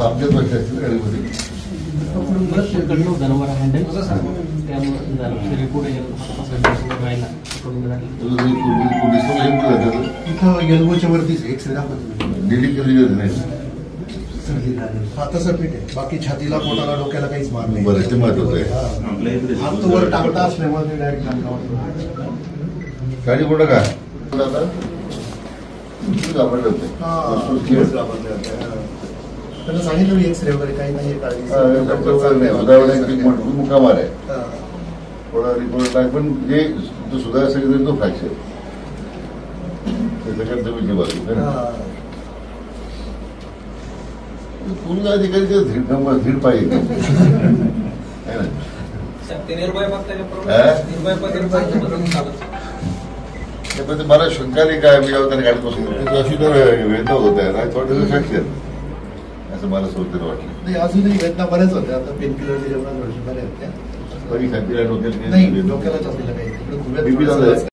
आमच्या लक्ष असतील गाडीमध्ये इथं येलवोच्या वरतीच एक्सरे दाखवतो दिल्ली केली नाही हा तसं पीठ आहे. बाकी छातीला पोटाला डोक्याला काहीच मार नाही. बरं ते महत्वाचं आहे. हात वर टाकता असल्यामुळे डायरेक्ट गाडी कुठं का घाबरले होते त्यांना सांगितलं मी एक्सरे वगैरे काही नाही मुकामार आहे थोडा रिपोर्ट आहे पण जे सुधार सगळे तो फ्रॅक्चर सगळ्यात जमीनची बाजू पूर्ण अधिकारी धीड पाहिजे मला शंका नाही काय मी जेव्हा त्याने गाडीत बसून अशी तर वेदना होत आहे थोडं फ्रॅक्चर असं मला सोडतं वाटलं नाही. अजूनही वेदना बऱ्याच होत्या. आता पेन किलरच्या जेवणात बऱ्या होत्या. बरी खात्री नाही डोक्याला काही